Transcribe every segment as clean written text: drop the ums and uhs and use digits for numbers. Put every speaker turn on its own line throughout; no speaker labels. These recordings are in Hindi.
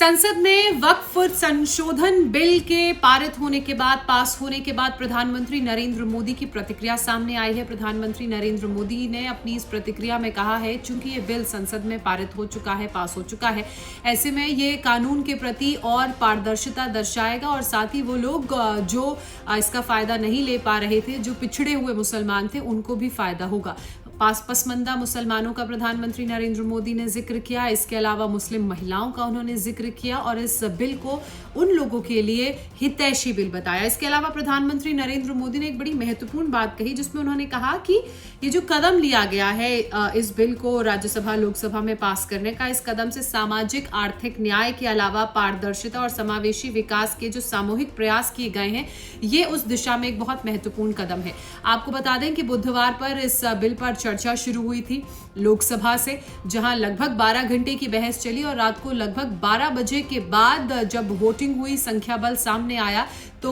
संसद में वक्फ संशोधन बिल के पारित होने के बाद पास होने के बाद प्रधानमंत्री नरेंद्र मोदी की प्रतिक्रिया सामने आई है। प्रधानमंत्री नरेंद्र मोदी ने अपनी इस प्रतिक्रिया में कहा है, चूंकि ये बिल संसद में पारित हो चुका है, पास हो चुका है, ऐसे में ये कानून के प्रति और पारदर्शिता दर्शाएगा और साथ ही वो लोग जो इसका फायदा नहीं ले पा रहे थे, जो पिछड़े हुए मुसलमान थे, उनको भी फायदा होगा। पसमानदा मुसलमानों का प्रधानमंत्री नरेंद्र मोदी ने जिक्र किया। इसके अलावा मुस्लिम महिलाओं का उन्होंने जिक्र किया और इस बिल को उन लोगों के लिए हितैषी बिल बताया। इसके अलावा प्रधानमंत्री नरेंद्र मोदी ने एक बड़ी महत्वपूर्ण बात कही, जिसमें उन्होंने कहा कि ये जो कदम लिया गया है इस बिल को राज्यसभा लोकसभा में पास करने का, इस कदम से सामाजिक आर्थिक न्याय के अलावा पारदर्शिता और समावेशी विकास के जो सामूहिक प्रयास किए गए हैं, ये उस दिशा में एक बहुत महत्वपूर्ण कदम है। आपको बता दें कि बुधवार पर इस बिल पर चर्चा शुरू हुई थी लोकसभा से, जहां लगभग 12 घंटे की बहस चली और रात को लगभग 12 बजे के बाद जब वोटिंग हुई, संख्या बल सामने आया तो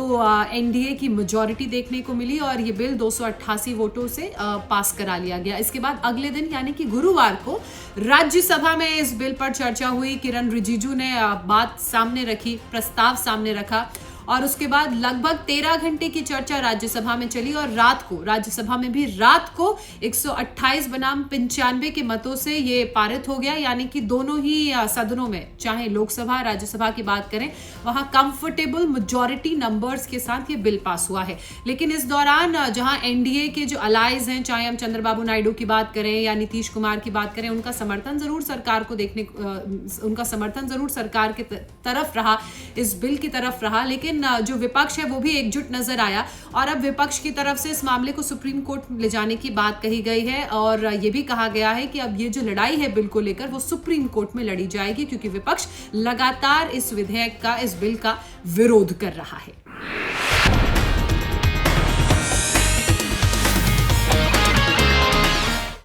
एनडीए की मेजॉरिटी देखने को मिली और ये बिल 288 वोटों से पास करा लिया गया। इसके बाद अगले दिन यानी कि गुरुवार को राज्यसभा में इस बिल पर चर्चा हुई। किरण रिजिजू ने बात सामने रखी, प्रस्ताव सामने रखा और उसके बाद लगभग 13 घंटे की चर्चा राज्यसभा में चली और रात को राज्यसभा में भी रात को 128 बनाम 95 के मतों से ये पारित हो गया। यानी कि दोनों ही सदनों में, चाहे लोकसभा राज्यसभा की बात करें, वहां कंफर्टेबल मेजॉरिटी नंबर्स के साथ ये बिल पास हुआ है। लेकिन इस दौरान जहां एनडीए के जो अलाइज हैं, चाहे हम चंद्रबाबू नायडू की बात करें या नीतीश कुमार की बात करें, उनका समर्थन जरूर सरकार को उनका समर्थन जरूर सरकार की तरफ रहा, इस बिल की तरफ रहा। लेकिन जो विपक्ष है वो भी एकजुट नजर आया और अब विपक्ष की तरफ से इस मामले को सुप्रीम कोर्ट ले जाने की बात कही गई है और ये भी कहा गया है कि अब ये जो लड़ाई है बिल को लेकर, वो सुप्रीम कोर्ट में लड़ी जाएगी, क्योंकि विपक्ष लगातार इस विधेयक का, इस बिल का विरोध कर रहा है।